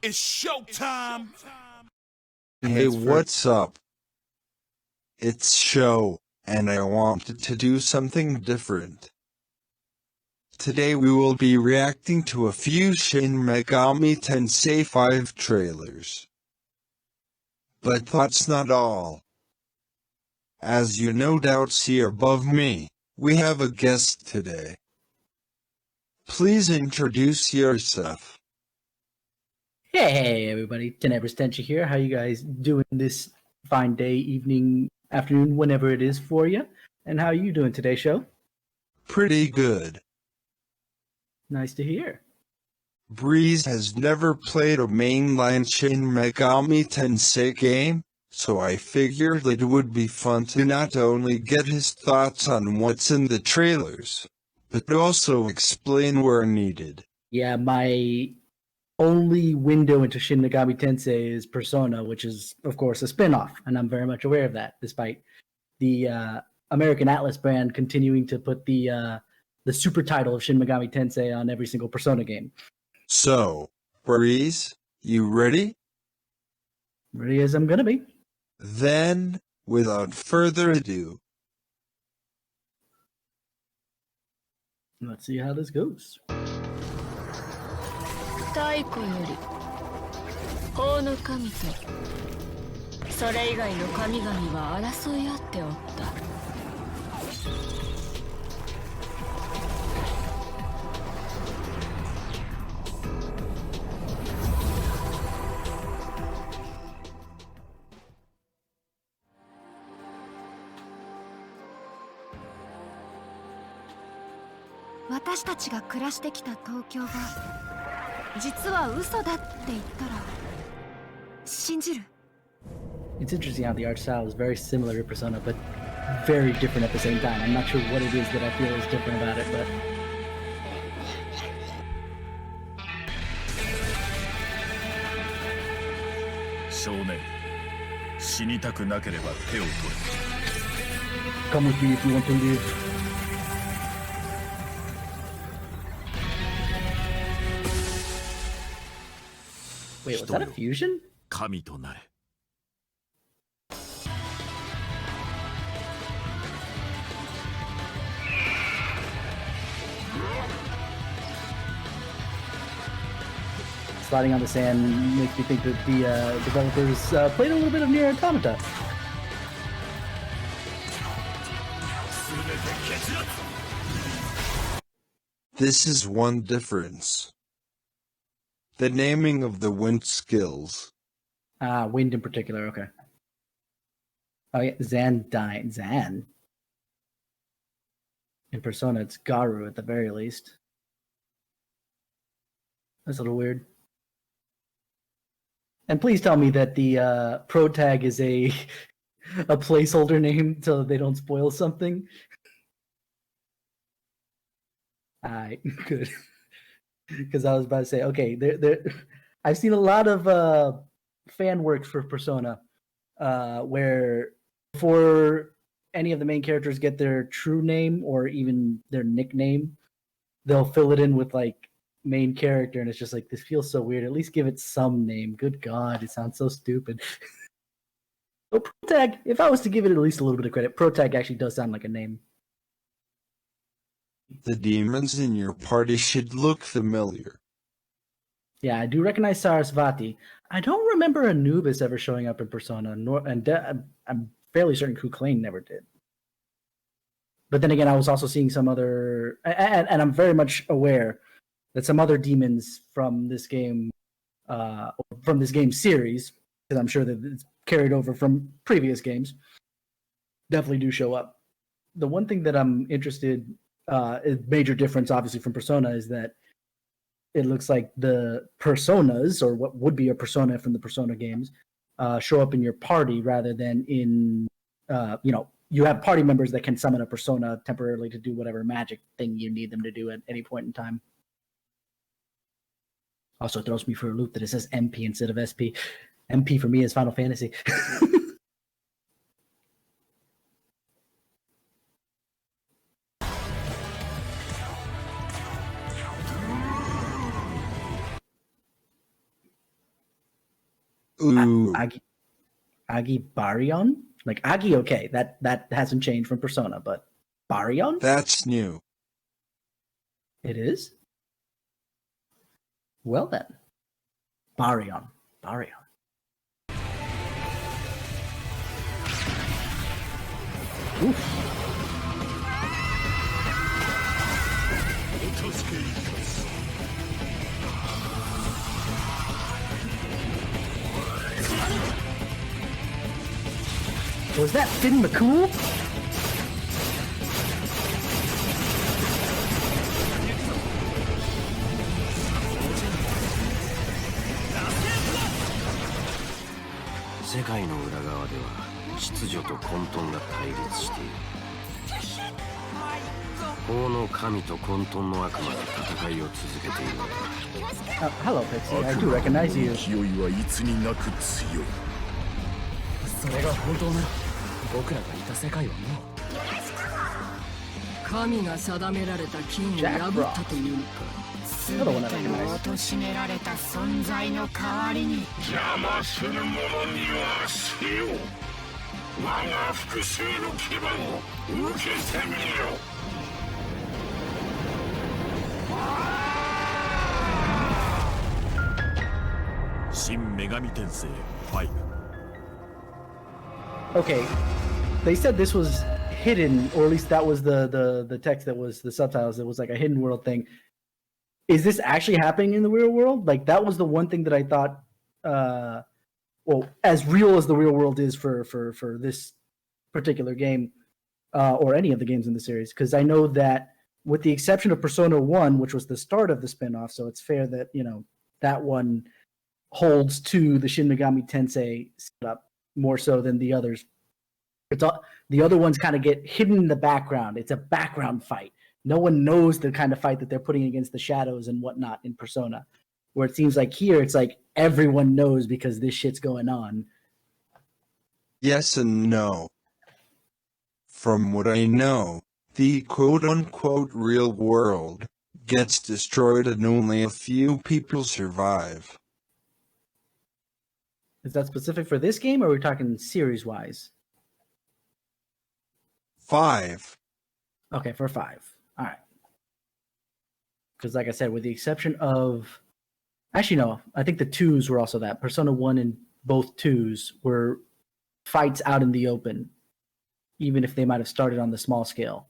It's showtime. Hey, what's up? It's Shou, and I wanted to do something different. Today we will be reacting to a few Shin Megami Tensei 5 trailers. But that's not all. As you no doubt see above me, we have a guest today. Please introduce yourself. Hey everybody, TenebrisTenshi here. How you guys doing this fine day, evening, afternoon, whenever it is for you? And how are you doing today, Shou? Pretty good. Nice to hear. Breeze has never played a mainline Shin Megami Tensei game, so I figured it would be fun to not only get his thoughts on what's in the trailers, but also explain where needed. Yeah, my only window into Shin Megami Tensei is Persona, which is, of course, a spin-off, and I'm very much aware of that, despite the American Atlas brand continuing to put the super title of Shin Megami Tensei on every single Persona game. So, Breeze, you ready? Ready as I'm gonna be. Then, without further ado, let's see how this goes. 太古より法の神とそれ以外の神々は争い合っておった。私たちが暮らしてきた東京が実は嘘だって言ったら信じる？ It's interesting how the art style is very similar to Persona, but very different at the same time. I'm not sure what it is that I feel is different about it, but... 少年、死にたくなければ手を取れ。 Come with me if you want to live. Wait, was that a fusion? 神となれ。 Sliding on the sand makes me think that the developers played a little bit of Nier Automata. this is one difference. The naming of the wind skills. Wind in particular, okay. Oh yeah, Zan. In Persona, it's Garu at the very least. That's a little weird. And please tell me that the pro tag is a placeholder name so they don't spoil something. Alright, good. Because I was about to say, okay, I've seen a lot of fan works for Persona where before any of the main characters get their true name or even their nickname, they'll fill it in with like main character, and it's just like, this feels so weird. At least give it some name. Good God, it sounds so stupid. So Protag, if I was to give it at least a little bit of credit, Protag actually does sound like a name. The demons in your party should look familiar. Yeah, I do recognize Sarasvati. I don't remember Anubis ever showing up in Persona, I'm fairly certain Kuklain never did. But then again, I was also seeing some other, and I'm very much aware that some other demons from this game, from this game series, because I'm sure that it's carried over from previous games, definitely do show up. The one thing that I'm interested, a major difference obviously from Persona, is that it looks like the personas, or what would be a persona from the Persona games, show up in your party rather than in, you have party members that can summon a persona temporarily to do whatever magic thing you need them to do at any point in time. Also throws me for a loop that it says MP instead of SP. MP for me is Final Fantasy. Ooh. Agi Baryon? Like Agi, okay, that hasn't changed from Persona, but Baryon? That's new. It is? Well then. Baryon. Oof. Was that Finn McCool? Hello, Pixie. I do recognize you. 勢いはいつになく強い。それが本当なら僕らがいた世界はもう神が定められた禁を破ったというのか。全てを貶められた存在の代わりに邪魔する者にはせよ。我が複数の牙を受けてみよ。新女神転生5。 Okay, they said this was hidden, or at least that was the text that was the subtitles. It was like a hidden world thing. Is this actually happening in the real world? Like that was the one thing that I thought, well, as real as the real world is for this particular game, or any of the games in the series, because I know that with the exception of Persona 1, which was the start of the spinoff, so it's fair that, you know, that one holds to the Shin Megami Tensei setup more so than the others. It's all, the other ones kind of get hidden in the background. It's a background fight. No one knows the kind of fight that they're putting against the shadows and whatnot in Persona. Where it seems like here, it's like everyone knows because this shit's going on. Yes and no. From what I know, the quote-unquote real world gets destroyed and only a few people survive. Is that specific for this game, or are we talking series-wise? 5. Okay, for 5. All right. Because like I said, with the exception of... Actually, no. I think the 2s were also that. Persona 1 and both 2s were fights out in the open, even if they might have started on the small scale.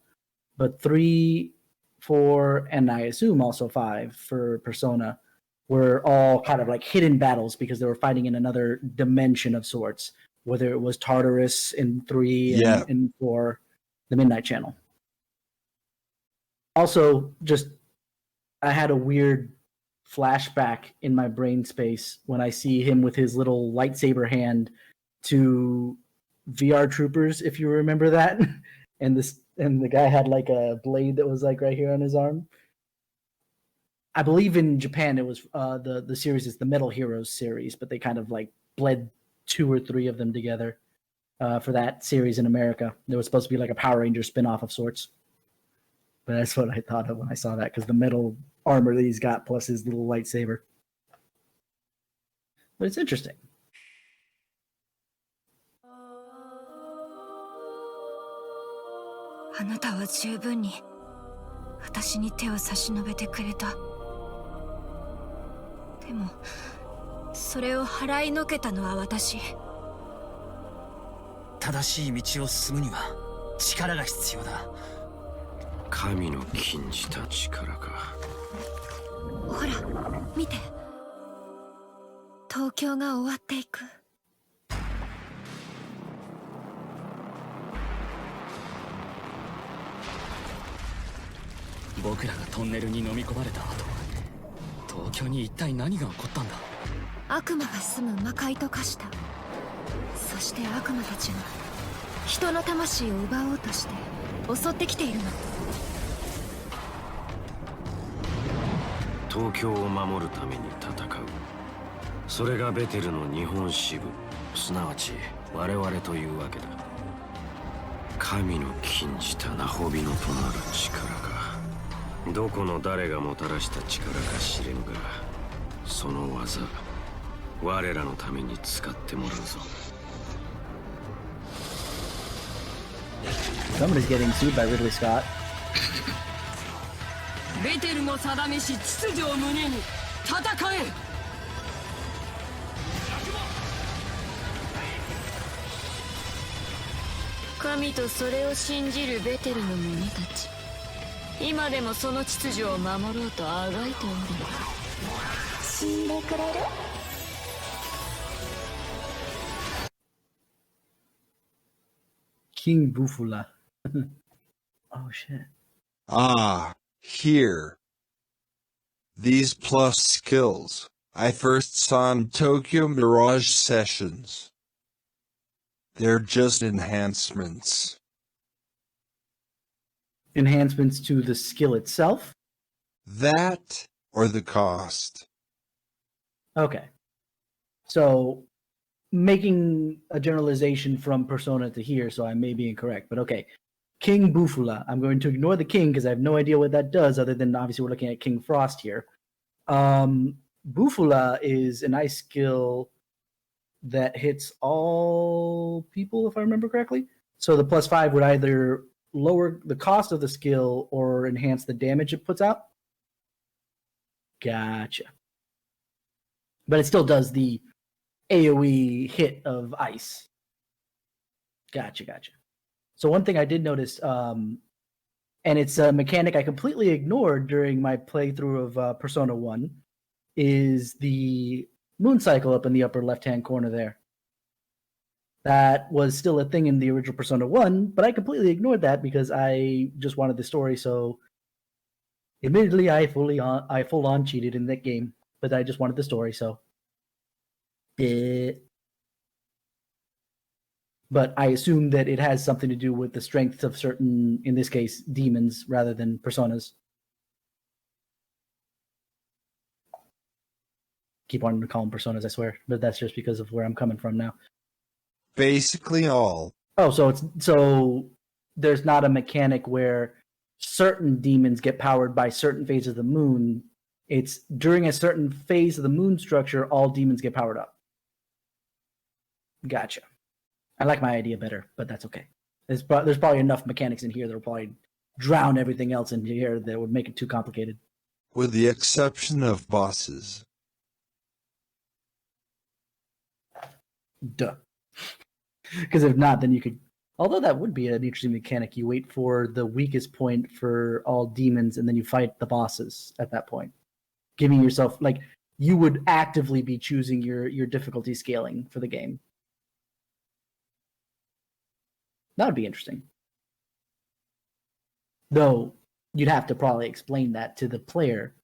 But 3, 4, and I assume also 5 for Persona were all kind of like hidden battles because they were fighting in another dimension of sorts, whether it was Tartarus in 3 and 4, the Midnight Channel. Also, just I had a weird flashback in my brain space when I see him with his little lightsaber hand to VR Troopers, if you remember that. And the guy had like a blade that was like right here on his arm. I believe in Japan it was the series is the Metal Heroes series, but they kind of like bled 2 or 3 of them together for that series in America. There was supposed to be like a Power Ranger spin-off of sorts. But that's what I thought of when I saw that, because the metal armor that he's got plus his little lightsaber. But it's interesting. 我らのために使ってもらうぞ。 Somebody's getting sued by Ridley Scott. ベテルの定めし秩序を胸に戦え。神とそれを信じるベテルの者たち、今でもその秩序を守ろうとあがいておる。死んでくれるKing Bufula. Oh shit. Ah, here. These plus skills, I first saw in Tokyo Mirage sessions. They're just enhancements. Enhancements to the skill itself? That, or the cost. Okay. So, making a generalization from Persona to here, so I may be incorrect, but okay. King Bufula. I'm going to ignore the king because I have no idea what that does, other than obviously we're looking at King Frost here. Bufula is an ice skill that hits all people, if I remember correctly. So the +5 would either lower the cost of the skill or enhance the damage it puts out. Gotcha. But it still does the AoE hit of ice. Gotcha. So one thing I did notice, and it's a mechanic I completely ignored during my playthrough of Persona 1, is the moon cycle up in the upper left-hand corner there. That was still a thing in the original Persona 1, but I completely ignored that because I just wanted the story. So, admittedly, I full-on cheated in that game, but I just wanted the story. So, but I assume that it has something to do with the strength of certain, in this case, demons rather than personas. Keep wanting to call them personas, I swear, but that's just because of where I'm coming from now. Basically all. Oh, so there's not a mechanic where certain demons get powered by certain phases of the moon. It's during a certain phase of the moon structure, all demons get powered up. Gotcha. I like my idea better, but that's okay. There's probably enough mechanics in here that will probably drown everything else in here that would make it too complicated. With the exception of bosses. Duh. Because if not, then you could... Although that would be an interesting mechanic. You wait for the weakest point for all demons, and then you fight the bosses at that point. Giving yourself... Like, you would actively be choosing your difficulty scaling for the game. That would be interesting. Though, you'd have to probably explain that to the player.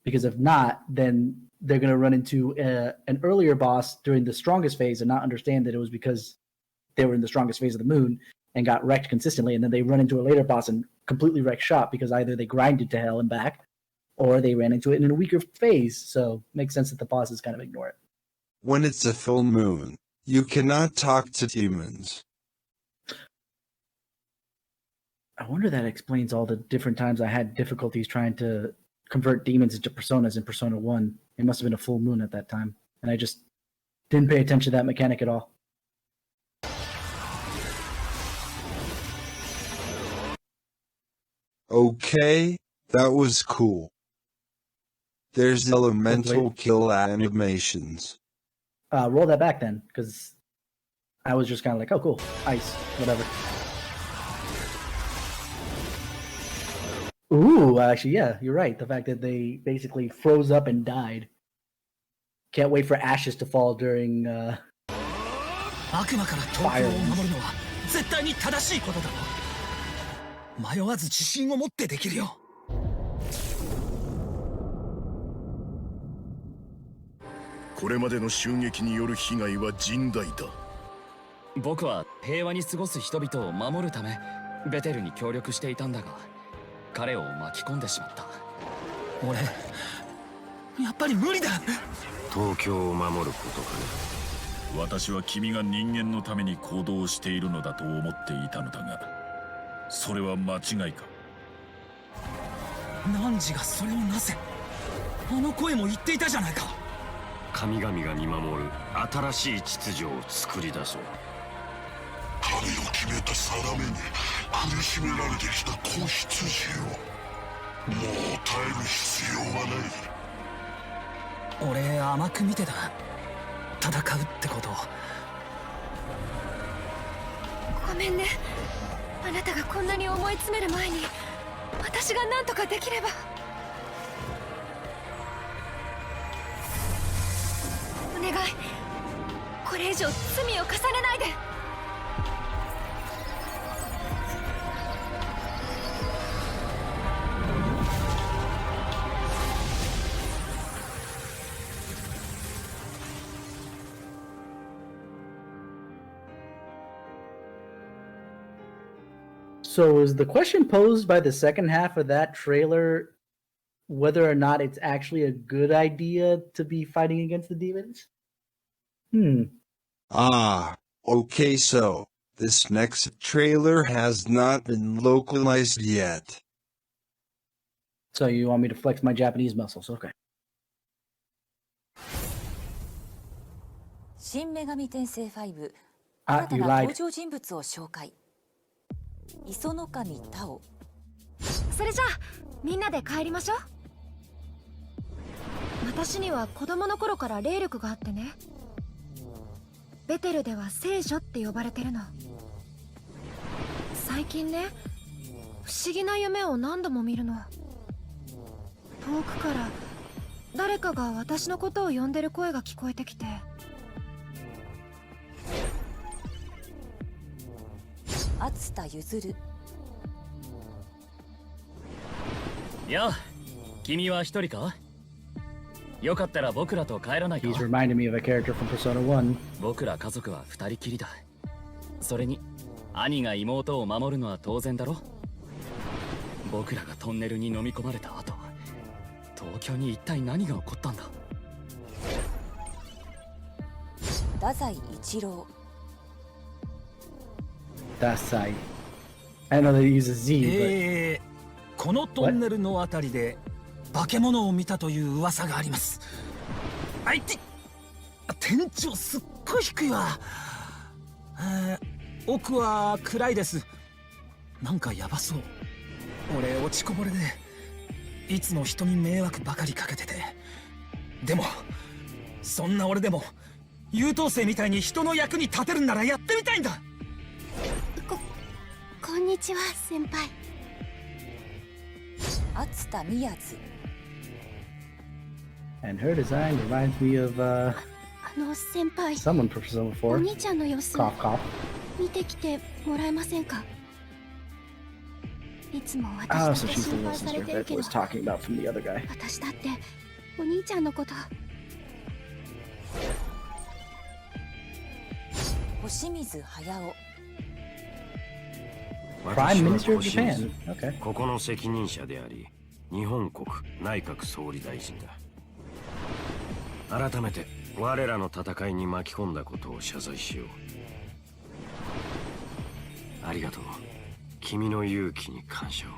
Because if not, then they're going to run into an earlier boss during the strongest phase and not understand that it was because they were in the strongest phase of the moon and got wrecked consistently, and then they run into a later boss and completely wreck shop because either they grinded to hell and back, or they ran into it in a weaker phase. So it makes sense that the bosses kind of ignore it. When it's a full moon, you cannot talk to demons. I wonder that explains all the different times I had difficulties trying to convert demons into personas in Persona 1. It must have been a full moon at that time, and I just didn't pay attention to that mechanic at all. Okay, that was cool. There's elemental kill animations. Roll that back then, because I was just kind of like, oh, cool, ice, whatever. Ooh, actually, yeah, you're right. The fact that they basically froze up and died. Can't wait for ashes to fall during fire. 絶対に正しいことだ。迷わず自信を持ってできるよ。これまでの襲撃による被害は甚大だ。僕は平和に過ごす人々を守るためベテルに協力していたんだが、彼を巻き込んでしまった。俺、やっぱり無理だ。東京を守ることかね。私は君が人間のために行動しているのだと思っていたのだが、それは間違いか。汝がそれをなぜ？あの声も言っていたじゃないか。神々が見守る新しい秩序を作り出そう。彼を決めた定めに苦しめられてきた子羊をもう耐える必要はない。俺甘く見てた。戦うってことを。ごめんね。あなたがこんなに思い詰める前に私が何とかできれば。お願い、これ以上罪を重ねないで。So is the question posed by the second half of that trailer whether or not it's actually a good idea to be fighting against the demons? Ah, okay, so this next trailer has not been localized yet. So you want me to flex my Japanese muscles? Okay. 新女神転生5、 Ah, 新た you な lied. 登場人物を紹介。磯の神タオ。それじゃあみんなで帰りましょう。私には子供の頃から霊力があってね。ベテルでは聖女って呼ばれてるの。最近ね、不思議な夢を何度も見るの。遠くから誰かが私のことを呼んでる声が聞こえてきて。熱田ゆずる。やあ、君は一人か？よかったら僕らと帰らないか？ He's reminding me of a character from Persona 1. 僕ら家族は二人きりだ。それに兄が妹を守るのは当然だろ。僕らがトンネルに飲み込まれた後、東京に一体何が起こったんだ？太宰一郎。Dasai. I know that he uses Z, このトンネルのあたりで化け物を見たという噂があります。あいて、天井すっごい低いわ。奥は暗いです。なんかヤバそう。俺落ちこぼれでいつも人に迷惑ばかりかけてて。でもそんな俺でも優等生みたいに人の役に立てるんならやってみたいんだ。こんにちは、先輩。熱田宮津。 and her design reminds me of 先輩、 someone from Persona お 4. 兄ちゃんの様子 Cough, cough. 見てきてもらえませんか？いつも Oh, 私 so だって she's the 心 little 配され sister てる that けど、 was talking about from the other guy. 私だってお兄ちゃんのこと。星水隼。 Prime Minister of Japan. Okay. ここの責任者であり日本国内閣総理大臣だ。改めて我らの戦いに巻き込んだことを謝罪しよう。ありがとう。君の勇気に感謝を。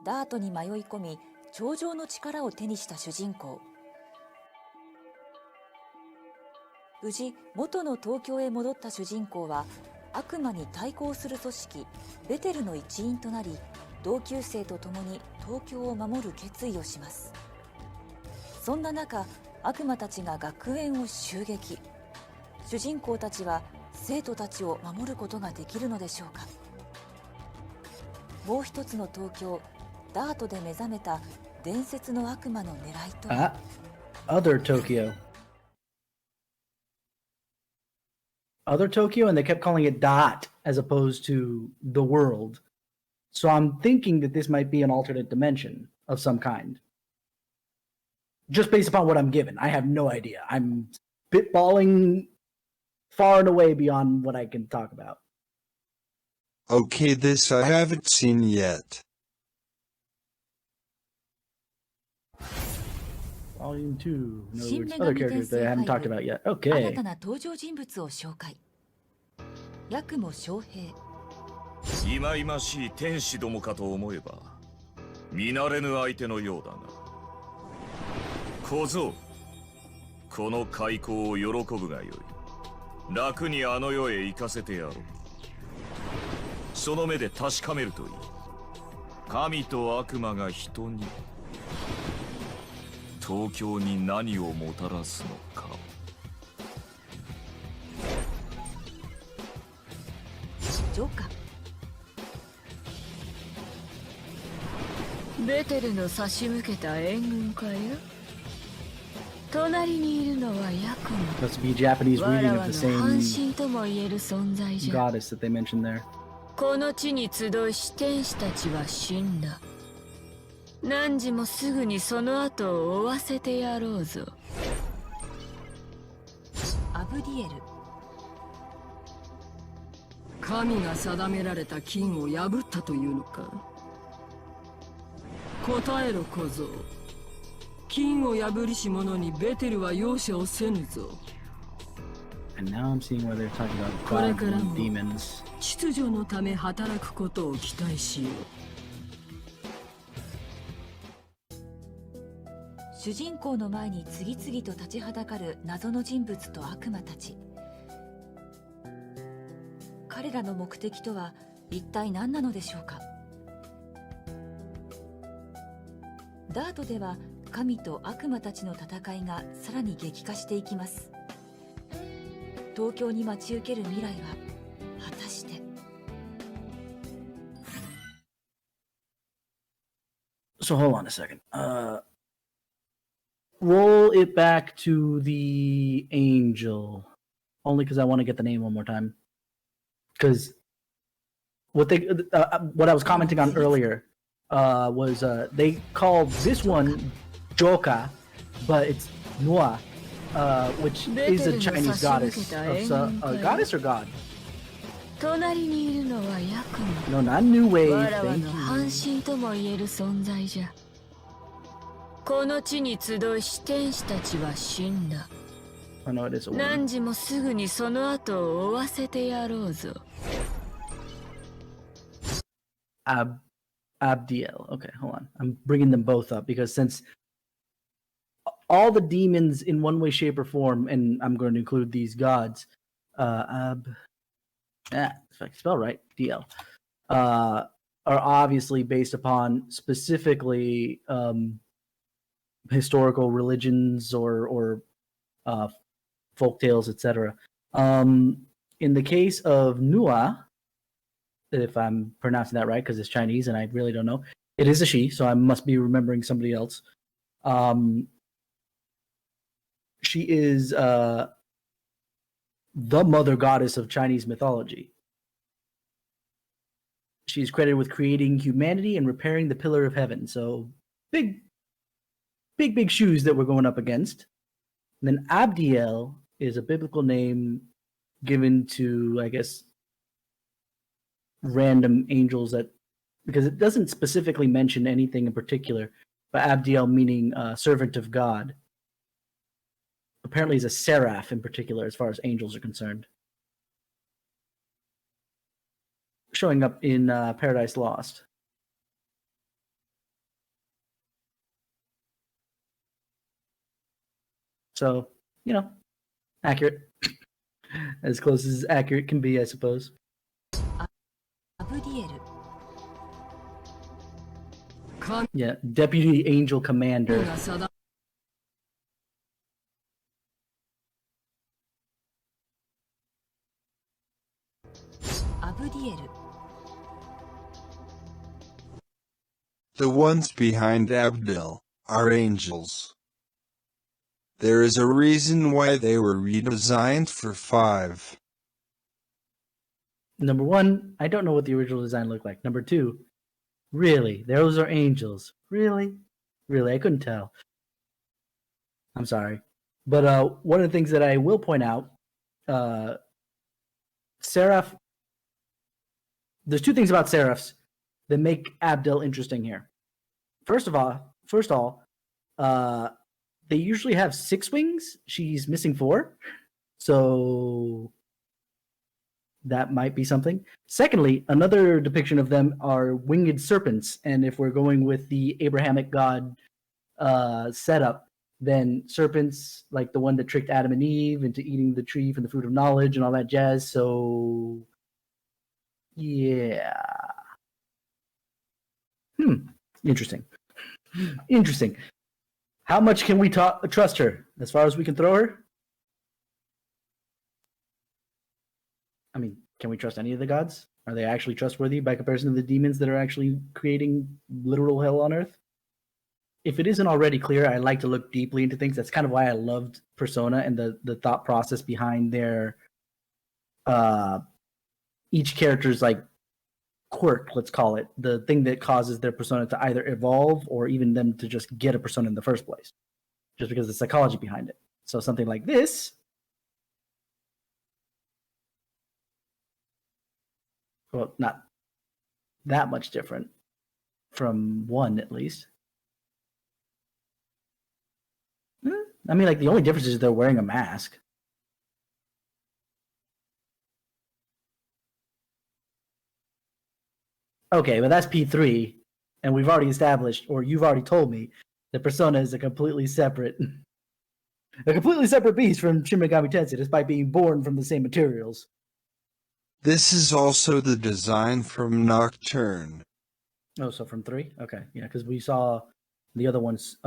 ダートに迷い込み頂上の力を手にした主人公。無事元の東京へ戻った主人公は悪魔に対抗する組織ベテルの一員となり、同級生と共に東京を守る決意をします。そんな中、悪魔たちが学園を襲撃。主人公たちは生徒たちを守ることができるのでしょうか。もう一つの東京ダートで目覚めた伝説の悪魔の狙いとは。 Other Tokyo. Other Tokyo, and they kept calling it Dot as opposed to the world. So I'm thinking that this might be an alternate dimension of some kind. Just based upon what I'm given. I have no idea. I'm spitballing far and away beyond what I can talk about. Okay, this I haven't seen yet. Volume 2. In other 新 words, 女 other 神転 characters 生 that I haven't talked 5 about yet. 新 Okay. たな登場人物を紹介。八雲翔平。忌々しい天使どもかと思えば見慣れぬ相手のようだな。小僧、この開口を喜ぶがよい。楽にあの世へ行かせてやろう。その目で確かめるといい。神と悪魔が人に、東京に何をもたらすのか。ジョーカー。ベテルの差し向けた援軍かよ。隣にいるのはヤクモ。 Must be a Japanese わ reading ら of わ the の半 same 身とも言える存在じゃ。 goddess that they mentioned there. この地に集う四天使たちは死んだ。何もすぐにその後を追わせてやろうぞ。アブディエル。神が定められた禁を破ったというのか。答えろ小僧。禁を破りし者にベテルは容赦をせぬぞ。 And now I'm seeing where they're talking about これ gods から and も demons. 秩序のため働くことを期待しよう。主人公の前に次々と立ちはだかる謎の人物と悪魔たち。彼らの目的とは一体何なのでしょうか。ダートでは神と悪魔たちの戦いがさらに激化していきます。東京に待ち受ける未来は果たして。 So hold on a second. Roll it back to the angel, only because I want to get the name one more time. Because what I was commenting on earlier was they call this one Joka, but it's Noa, which is a Chinese goddess. Goddess or god? 隣にいるのはヤクモ。 No, not New わ Wave. らわ Thank の you. 半身とも言える存在じゃ。この地に集う四天使たちは死んだ。 I know it is a woman. 何もすぐにその後を追わせてやろうぞ。Abdiel. Okay, hold on. I'm bringing them both up because since all the demons in one way, shape, or form, and I'm going to include these gods, if I can spell right, DL, are obviously based upon specifically historical religions or folk tales, etc. In the case of Nua, if I'm pronouncing that right, because it's Chinese and I really don't know, it is a she, so I must be remembering somebody else. She is the mother goddess of Chinese mythology. She's credited with creating humanity and repairing the pillar of heaven. So big shoes that we're going up against. And then Abdiel is a biblical name given to, I guess, random angels that, because it doesn't specifically mention anything in particular, but Abdiel meaning servant of God. Apparently is a seraph in particular as far as angels are concerned. Showing up in Paradise Lost. So, you know, accurate. As close as accurate can be, I suppose. Yeah, Deputy Angel Commander. The ones behind Abdil are angels. There is a reason why they were redesigned for 5. Number 1, I don't know what the original design looked like. Number 2, really? Those are angels. Really? Really? I couldn't tell. I'm sorry. But one of the things that I will point out, Seraph, there's 2 things about Seraphs that make Abdil interesting here. First of all, they usually have 6 wings. She's missing 4. So that might be something. Secondly, another depiction of them are winged serpents. And if we're going with the Abrahamic god setup, then serpents, like the one that tricked Adam and Eve into eating the tree from the fruit of knowledge and all that jazz. So, yeah. Interesting. Interesting. How much can we trust her? As far as we can throw her? I mean, can we trust any of the gods? Are they actually trustworthy by comparison to the demons that are actually creating literal hell on earth? If it isn't already clear, I like to look deeply into things. That's kind of why I loved Persona and the thought process behind their each character's like quirk, let's call it, the thing that causes their persona to either evolve or even them to just get a persona in the first place, just because of the psychology behind it. So something like this, well, not that much different from one, at least. I mean, like, the only difference is they're wearing a mask. Okay, but that's P3, and we've already established, or you've already told me, that Persona is a completely separate beast from Shin Megami Tensei, despite being born from the same materials. This is also the design from Nocturne. Oh, so from 3? Okay, yeah, because we saw the other ones,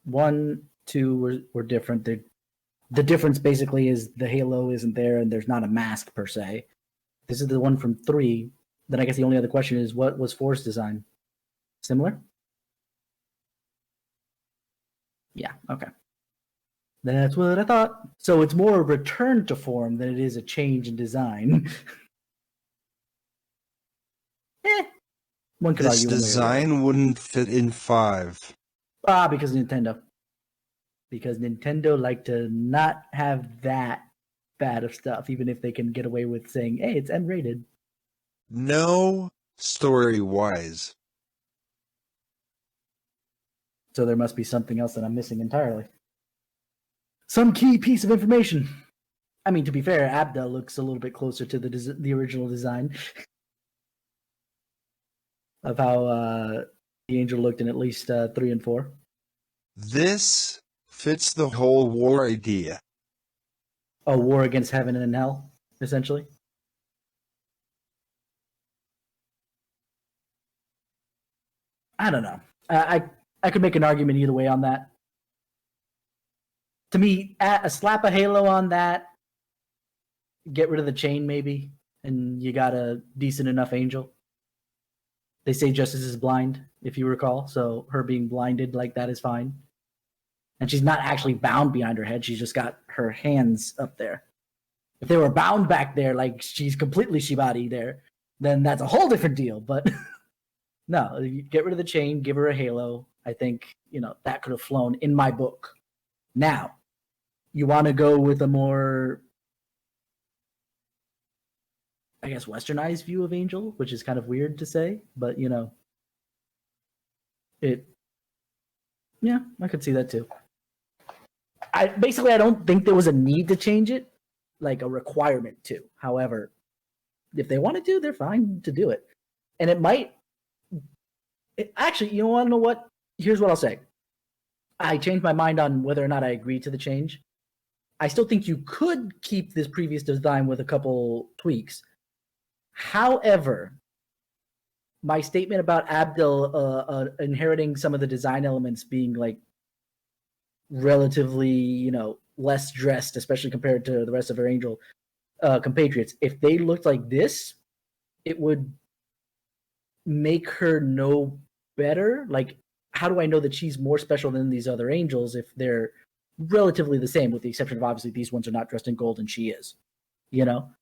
1, 2 were different. The difference basically is the halo isn't there, and there's not a mask per se. This is the one from 3. Then I guess the only other question is, what was 4's design? Similar? Yeah, okay. That's what I thought. So it's more a return to form than it is a change in design. One could This argue design wouldn't fit in 5. Because Nintendo. Because Nintendo like to not have that bad of stuff, even if they can get away with saying, hey, it's M-rated. No, story-wise. So there must be something else that I'm missing entirely. Some key piece of information. I mean, to be fair, Abda looks a little bit closer to the original design of how the angel looked in at least 3 and 4. This fits the whole war idea. A war against heaven and hell, essentially. I don't know. I could make an argument either way on that. To me, slap a halo on that, get rid of the chain maybe, and you got a decent enough angel. They say justice is blind, if you recall, so her being blinded like that is fine. And she's not actually bound behind her head, she's just got her hands up there. If they were bound back there, like she's completely shibari there, then that's a whole different deal, but no, you get rid of the chain, give her a halo. I think, that could have flown in my book. Now, you want to go with a more, I guess, westernized view of Angel, which is kind of weird to say, but, I could see that too. I don't think there was a need to change it, like a requirement to. However, if they want to, they're fine to do it. And it might, actually, you want to know what? Here's what I'll say. I changed my mind on whether or not I agree to the change. I still think you could keep this previous design with a couple tweaks. However, my statement about Abdul inheriting some of the design elements being like relatively, less dressed, especially compared to the rest of her angel compatriots, if they looked like this, it would make her no better. Like, how do I know that she's more special than these other angels if they're relatively the same, with the exception of obviously these ones are not dressed in gold and she is, Now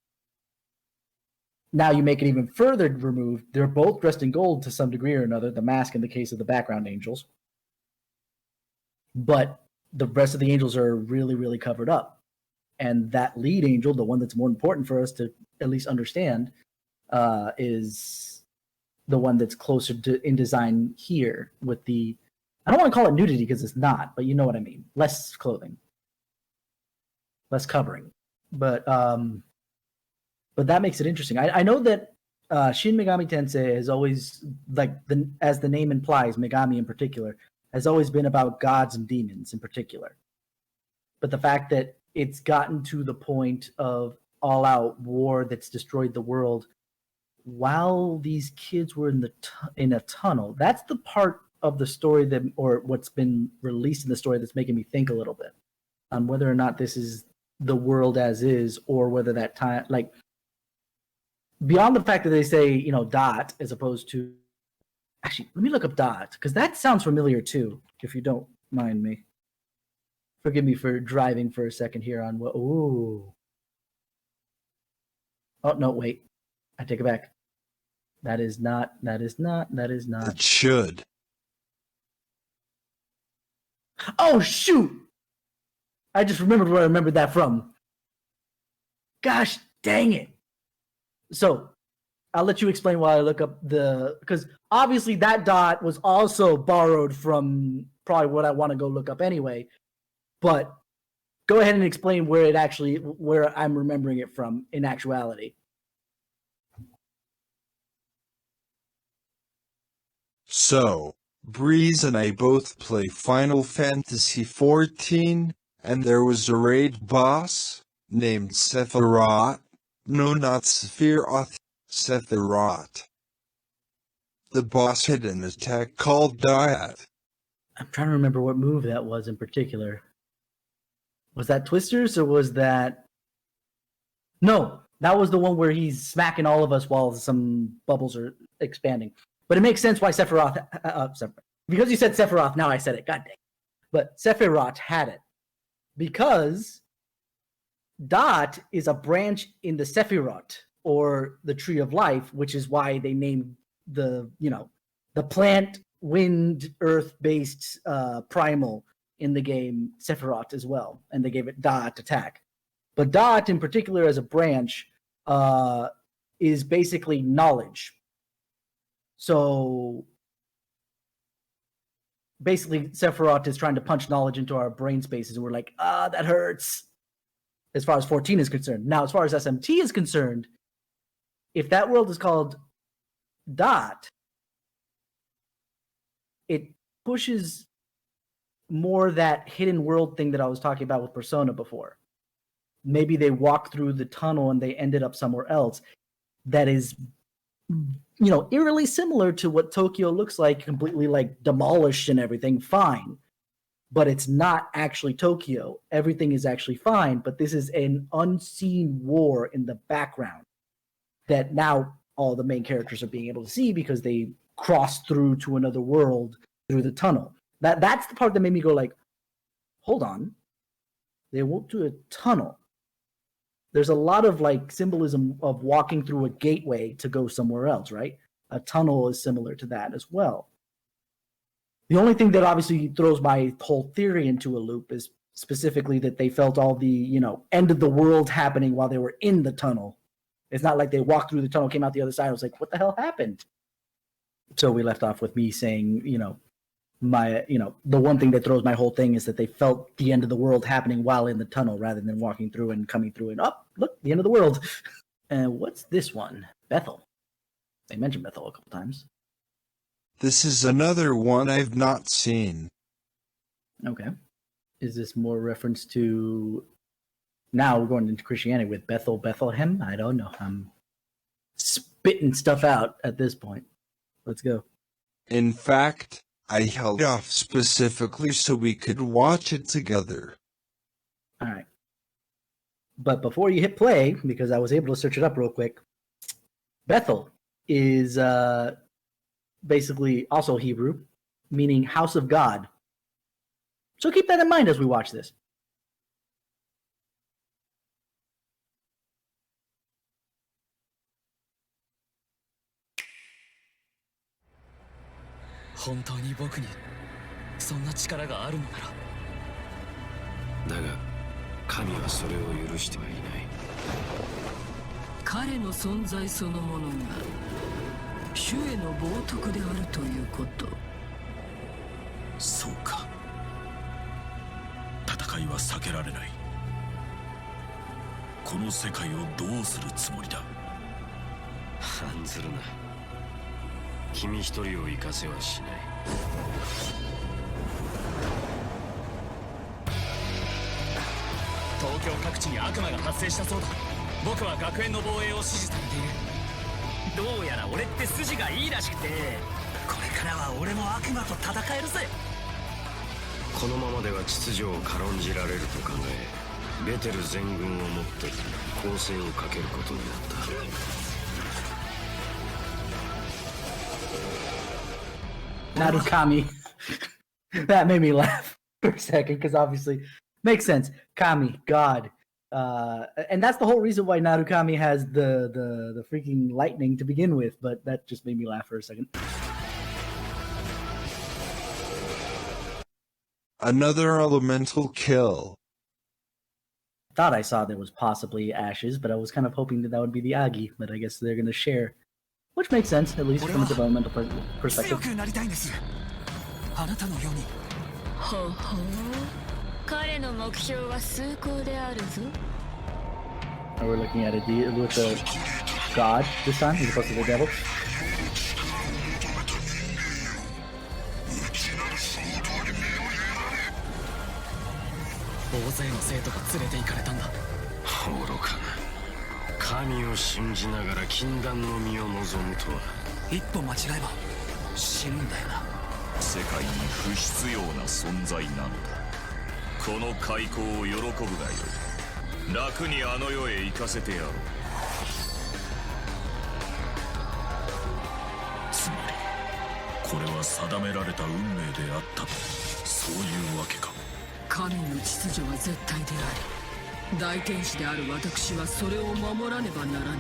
you make it even further removed. They're both dressed in gold to some degree or another, the mask in the case of the background angels. But the rest of the angels are really, really covered up. And that lead angel, the one that's more important for us to at least understand, is the one that's closer to in design here with the, I don't want to call it nudity because it's not, but you know what I mean. Less clothing, less covering. But that makes it interesting. I know that Shin Megami Tensei has always, like, as the name implies, Megami in particular, has always been about gods and demons in particular. But the fact that it's gotten to the point of all-out war that's destroyed the world while these kids were in a tunnel, that's the part of the story that, or what's been released in the story, that's making me think a little bit on whether or not this is the world as is, or whether that time, like, beyond the fact that they say, you know, dot as opposed to, actually, let me look up dot, because that sounds familiar too, if you don't mind me. Forgive me for driving for a second here on what, ooh. Oh, no, wait. I take it back. That is not. It should. Oh, shoot! I just remembered where I remembered that from. Gosh dang it. So, I'll let you explain while I look up because obviously that dot was also borrowed from probably what I want to go look up anyway. But go ahead and explain where I'm remembering it from in actuality. So, Breeze and I both play Final Fantasy XIV, and there was a raid boss named Sephiroth. No, not Sephiroth, Sephiroth. The boss had an attack called Dot. I'm trying to remember what move that was in particular. Was that Twisters or was that... No, that was the one where he's smacking all of us while some bubbles are expanding. But it makes sense why Sephiroth... because you said Sephiroth, now I said it. God dang. But Sephiroth had it. Because Dot is a branch in the Sephiroth, or the Tree of Life, which is why they named the plant, wind, earth-based primal in the game Sephiroth as well. And they gave it Dot attack. But Dot, in particular, as a branch, is basically knowledge. So basically, Sephiroth is trying to punch knowledge into our brain spaces, and we're like, that hurts. As far as 14 is concerned. Now, as far as SMT is concerned, if that world is called Dot, it pushes more that hidden world thing that I was talking about with Persona before. Maybe they walked through the tunnel and they ended up somewhere else. That is, eerily similar to what Tokyo looks like, completely like demolished and everything, fine. But it's not actually Tokyo. Everything is actually fine, but this is an unseen war in the background that now all the main characters are being able to see because they crossed through to another world through the tunnel. That's the part that made me go like, hold on. They went through a tunnel. There's a lot of like symbolism of walking through a gateway to go somewhere else, right? A tunnel is similar to that as well. The only thing that obviously throws my whole theory into a loop is specifically that they felt all the, end of the world happening while they were in the tunnel. It's not like they walked through the tunnel, came out the other side. I was like, what the hell happened? So we left off with me saying, the one thing that throws my whole thing is that they felt the end of the world happening while in the tunnel rather than walking through and coming through and look, the end of the world. And what's this one? Bethel. They mentioned Bethel a couple times. This is another one I've not seen. Okay. Is this more reference to... Now we're going into Christianity with Bethlehem? I don't know. I'm spitting stuff out at this point. Let's go. In fact, I held off specifically so we could watch it together. All right. But before you hit play, because I was able to search it up real quick, Bethel is... basically also Hebrew, meaning house of God. So keep that in mind as we watch this.彼の存在そのものが主への冒涜であるということ。そうか。戦いは避けられない。この世界をどうするつもりだ。案ずるな。君一人を生かせはしない。境各地に悪魔が発生したそうだ。僕は学園の防衛を指示されている。どうやら俺って筋がいいらしくて、これからは俺も悪魔と戦えるぜ。このままでは秩序を軽んじられると考え、ベテル全軍をもって攻勢をかけることになった。Narukami. That made me laugh for a second because obviously makes sense. Kami, God. And that's the whole reason why Narukami has the freaking lightning to begin with, but that just made me laugh for a second. Another elemental kill. Thought I saw there was possibly ashes, but I was kind of hoping that would be the Agi, but I guess they're going to share. Which makes sense, at least from a developmental perspective. ほうほう、彼の目標は崇高であるぞ。We're looking at it with the god this time, as opposed to the devil. 大勢の生徒が連れて行かれたんだ。愚かな。神を信じながら禁断の身を望むとは。一歩間違えば死ぬんだよな。世界に不必要な存在なのだ。この開口を喜ぶがよい。楽にあの世へ行かせてやろう。つまりこれは定められた運命であったと、そういうわけか。神の秩序は絶対であり、大天使である私はそれを守らねばならない。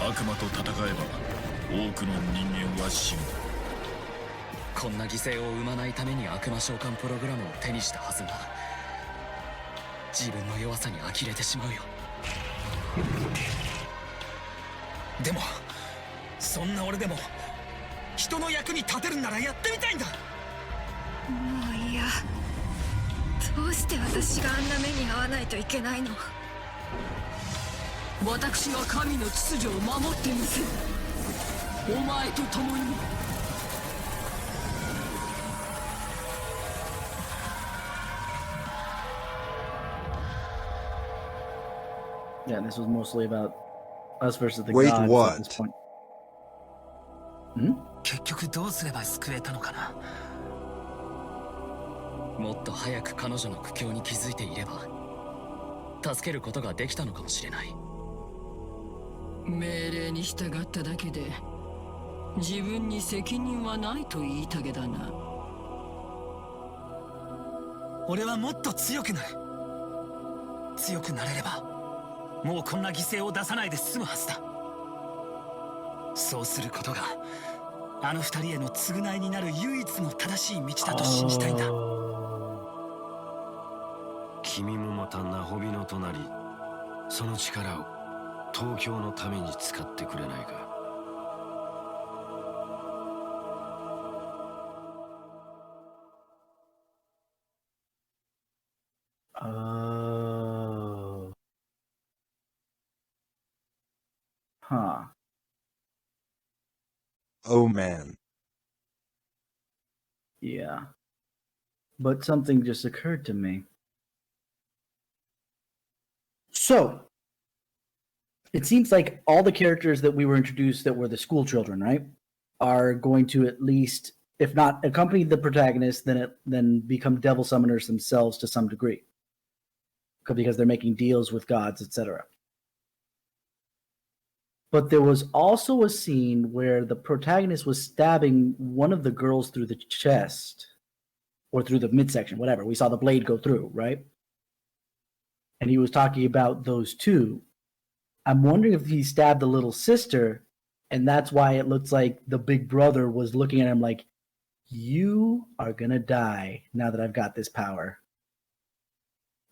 悪魔と戦えば多くの人間は死ぬ。こんな犠牲を生まないために悪魔召喚プログラムを手にしたはずが、自分の弱さに呆れてしまうよ。でもそんな俺でも人の役に立てるならやってみたいんだ。もういや、どうして私があんな目に遭わないといけないの。私は神の秩序を守ってみせる。お前と共に。Yeah, this was mostly about us versus the Wait, gods what? at this point. 結局どうすれば救えたのかな。もっと早く彼女の苦境に気づいていれば助けることができたのかもしれない。命令に従っただけで自分に責任はないと言いたげだな。俺はもっと強くなる。強くなれればもうこんな犠牲を出さないで済むはずだ。そうすることがあの二人への償いになる唯一の正しい道だと信じたいんだ。君もまたナホビのとなり、その力を東京のために使ってくれないか。Huh. Oh man. Yeah. But something just occurred to me. So, it seems like all the characters that we were introduced that were the school children, right, are going to at least, if not accompany the protagonist, then become devil summoners themselves to some degree, because they're making deals with gods, etc. But there was also a scene where the protagonist was stabbing one of the girls through the chest or through the midsection, whatever. We saw the blade go through, right? And he was talking about those two. I'm wondering if he stabbed the little sister, and that's why it looks like the big brother was looking at him like, you are going to die now that I've got this power.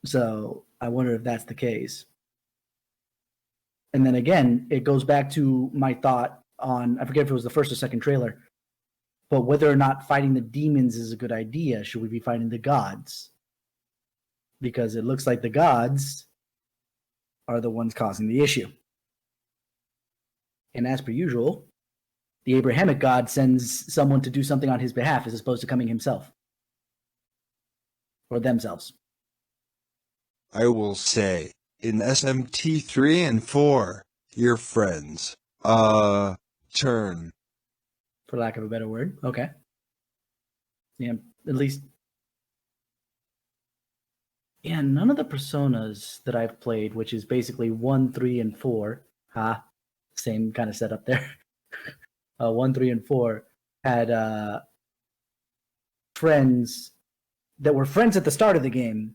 So I wonder if that's the case. And then again, it goes back to my thought on, I forget if it was the first or second trailer, but whether or not fighting the demons is a good idea. Should we be fighting the gods? Because it looks like the gods are the ones causing the issue. And as per usual, the Abrahamic God sends someone to do something on his behalf as opposed to coming himself. Or themselves. I will say, in SMT 3 and 4, your friends, turn. For lack of a better word. Okay. Yeah, at least. Yeah, none of the personas that I've played, which is basically 1, 3, and 4, same kind of setup there. 1, 3, and 4 had friends that were friends at the start of the game,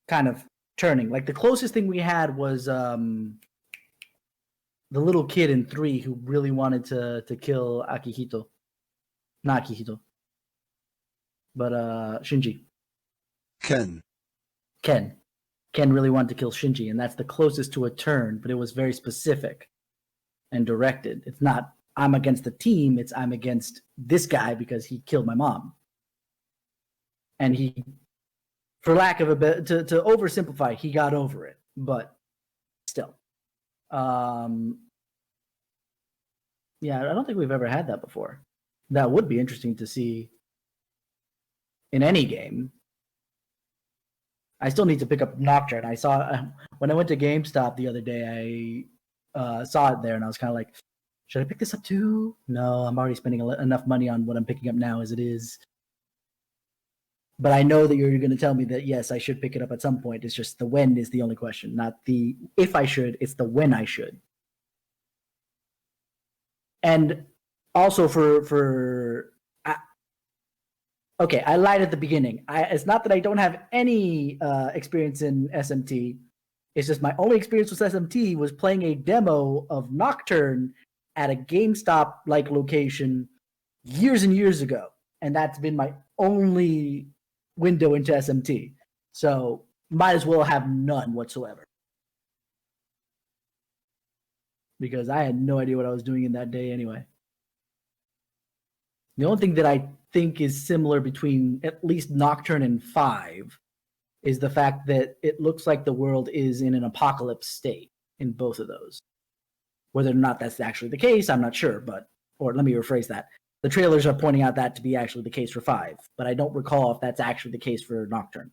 kind of turning. Like the closest thing we had was the little kid in 3 who really wanted to kill Akihito. Not Akihito, but Shinji. Ken. Ken really wanted to kill Shinji, and that's the closest to a turn, but it was very specific and directed. It's not, I'm against the team, it's I'm against this guy because he killed my mom. And he, for lack of a bit, to oversimplify, he got over it, but still. Yeah, I don't think we've ever had that before. That would be interesting to see in any game. I still need to pick up Nocturne. I saw when I went to GameStop the other day, I saw it there, and I was kind of like, should I pick this up too? No, I'm already spending enough money on what I'm picking up now as it is. But I know that you're going to tell me that, yes, I should pick it up at some point. It's just the when is the only question, not the if I should. It's the when I should. And also okay, I lied at the beginning. It's not that I don't have any experience in SMT. It's just my only experience with SMT was playing a demo of Nocturne at a GameStop-like location years and years ago. And that's been my only window into SMT. So might as well have none whatsoever. Because I had no idea what I was doing in that day anyway. The only thing that I think is similar between at least Nocturne and 5 is the fact that it looks like the world is in an apocalypse state in both of those. Whether or not that's actually the case, I'm not sure, or let me rephrase that. The trailers are pointing out that to be actually the case for 5, but I don't recall if that's actually the case for Nocturne.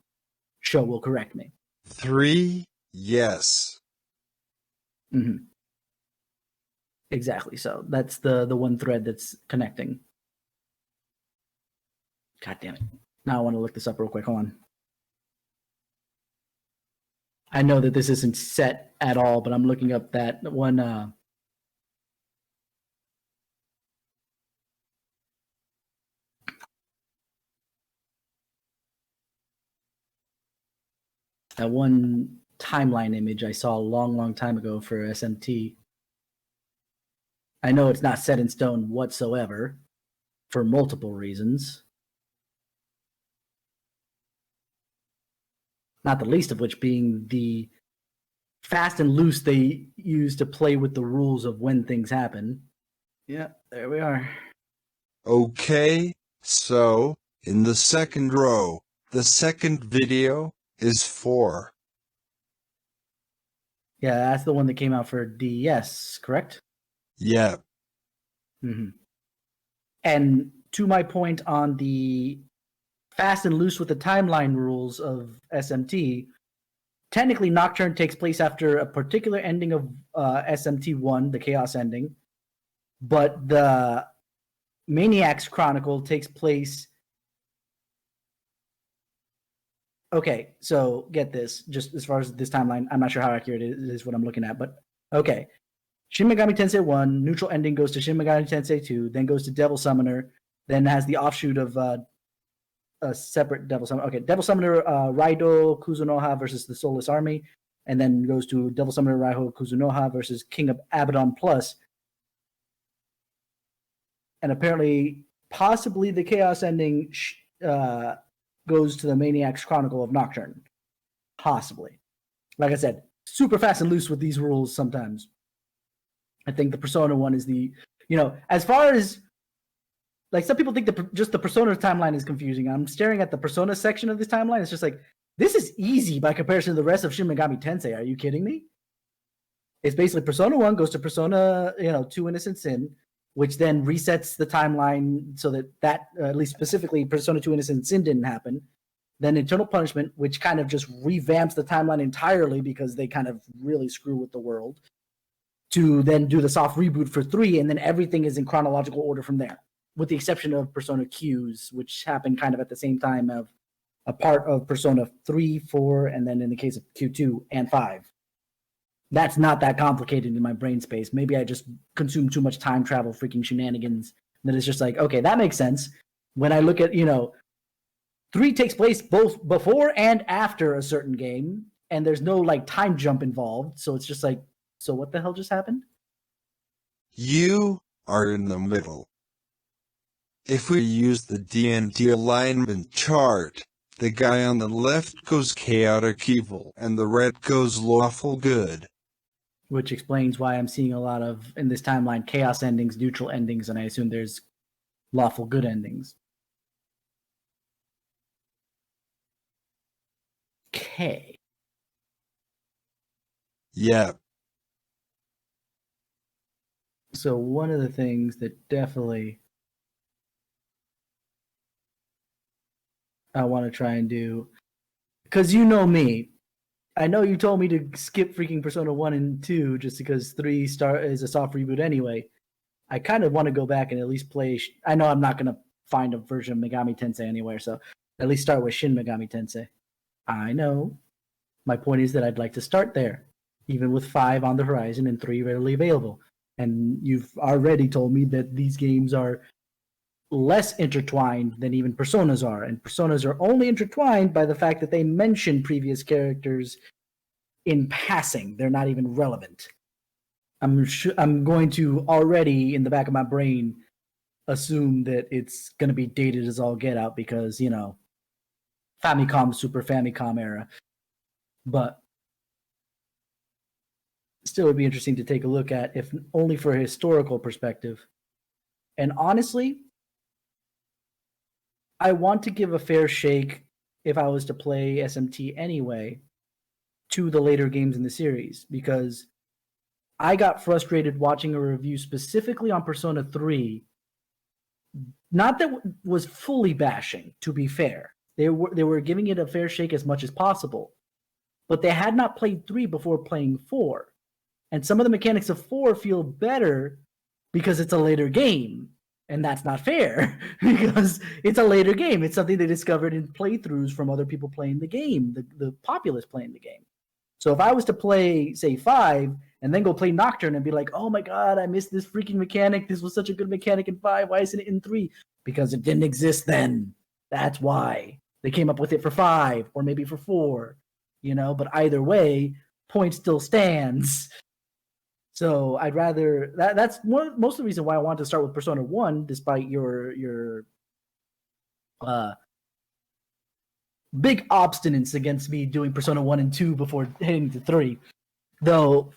Shou will correct me. 3, yes. Mm-hmm. Exactly, so that's the one thread that's connecting. God damn it. Now I want to look this up real quick. Hold on. I know that this isn't set at all, but I'm looking up that one. That one timeline image I saw a long, long time ago for SMT. I know it's not set in stone whatsoever for multiple reasons. Not the least of which being the fast and loose they use to play with the rules of when things happen. Yeah, there we are. Okay, so, in the second row, the second video is 4. Yeah, that's the one that came out for DS, correct? Yep. Mm-hmm. And to my point on the fast and loose with the timeline rules of SMT, technically Nocturne takes place after a particular ending of SMT1, the Chaos ending, but the Maniac's Chronicle takes place... Okay, so get this, just as far as this timeline, I'm not sure how accurate it is what I'm looking at, but okay. Shin Megami Tensei 1, neutral ending goes to Shin Megami Tensei 2, then goes to Devil Summoner, then has the offshoot of a separate Devil Summoner. Okay, Devil Summoner Raido Kuzunoha versus the Soulless Army, and then goes to Devil Summoner Raido Kuzunoha versus King of Abaddon Plus. And apparently, possibly the Chaos ending goes to the Maniac's Chronicle of Nocturne. Possibly. Like I said, super fast and loose with these rules sometimes. I think the Persona one is the, as far as, like, some people think just the Persona timeline is confusing. I'm staring at the Persona section of this timeline. It's just like, this is easy by comparison to the rest of Shin Megami Tensei. Are you kidding me? It's basically Persona 1 goes to Persona, 2 Innocent Sin, which then resets the timeline so that at least specifically Persona 2 Innocent Sin didn't happen. then Eternal Punishment, which kind of just revamps the timeline entirely because they kind of really screw with the world, to then do the soft reboot for 3, and then everything is in chronological order from there, with the exception of Persona Qs, which happened kind of at the same time of a part of Persona 3, 4, and then in the case of Q2 and 5. That's not that complicated in my brain space. Maybe I just consume too much time travel freaking shenanigans that it's just like, okay, that makes sense. When I look at, 3 takes place both before and after a certain game, and there's no like time jump involved. So it's just like, so what the hell just happened? You are in the middle. If we use the D&D alignment chart, the guy on the left goes chaotic evil, and the right goes lawful good. Which explains why I'm seeing a lot of, in this timeline, chaos endings, neutral endings, and I assume there's lawful good endings. Okay. Yep. So one of the things that definitely I want to try and do, because you know me, I know you told me to skip freaking Persona 1 and 2 just because 3 is a soft reboot anyway. I kind of want to go back and at least play. I know I'm not going to find a version of Megami Tensei anywhere, so at least start with Shin Megami Tensei. I know. My point is that I'd like to start there, even with 5 on the horizon and 3 readily available. And you've already told me that these games are less intertwined than even Personas are, and Personas are only intertwined by the fact that they mention previous characters in passing. They're not even relevant. I'm going to already in the back of my brain assume that it's going to be dated as all get out because Famicom, Super Famicom era, but still would be interesting to take a look at, if only for a historical perspective. And honestly, I want to give a fair shake, if I was to play SMT anyway, to the later games in the series, because I got frustrated watching a review specifically on Persona 3. Not that was fully bashing, to be fair. They were giving it a fair shake as much as possible, but they had not played 3 before playing 4. And some of the mechanics of 4 feel better because it's a later game. And that's not fair because it's a later game. It's something they discovered in playthroughs from other people playing the game, the populace playing the game. So if I was to play, say, 5 and then go play Nocturne and be like, oh my God, I missed this freaking mechanic. This was such a good mechanic in 5. Why isn't it in 3? Because it didn't exist then. That's why. They came up with it for 5 or maybe for 4, but either way, point still stands. So I'd rather that's most of the reason why I want to start with Persona 1, despite your big obstinance against me doing Persona 1 and 2 before heading to 3. Though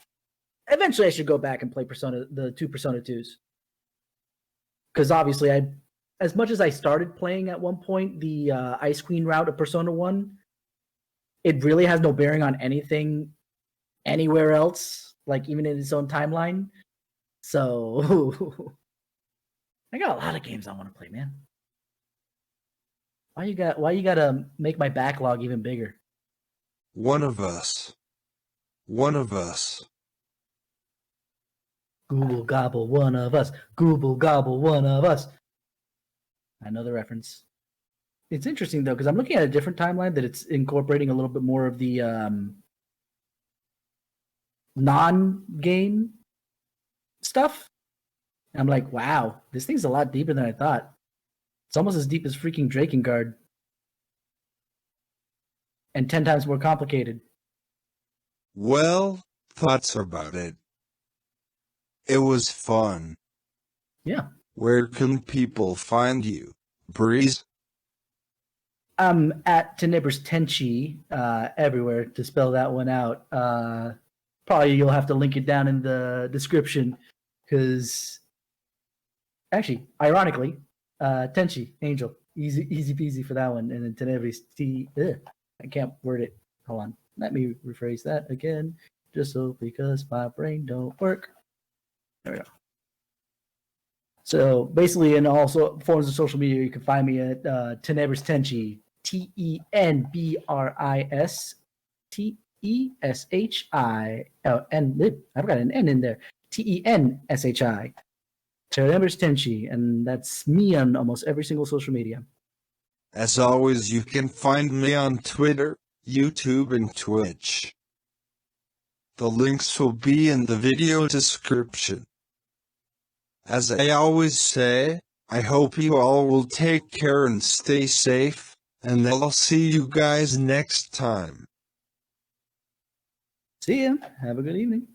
eventually I should go back and play the 2 Persona 2s. Because obviously as much as I started playing at one point the Ice Queen route of Persona 1, it really has no bearing on anything anywhere else. Like even in its own timeline. So I got a lot of games I want to play, man. Why you gotta make my backlog even bigger? One of us. Google gobble one of us. Google gobble one of us. I know the reference. It's interesting though, because I'm looking at a different timeline that it's incorporating a little bit more of the non-game stuff. And I'm like, wow, this thing's a lot deeper than I thought. It's almost as deep as freaking Drakengard. And 10 times more complicated. Well, thoughts about it. It was fun. Yeah. Where can people find you, Breeze? I'm at TenebrisTenshi everywhere to spell that one out. Probably you'll have to link it down in the description because, actually, ironically, Tenshi, Angel, easy peasy for that one. And then Tenebris, I can't word it. Hold on. Let me rephrase that again, just so because my brain don't work. There we go. So basically, in all forms of social media, you can find me at TenebrisTenshi, TenebrisTenshi. I've got an N in there. TenShi. TenebrisTenshi, and that's me on almost every single social media. As always, you can find me on Twitter, YouTube, and Twitch. The links will be in the video description. As I always say, I hope you all will take care and stay safe, and I'll see you guys next time. See ya. Have a good evening.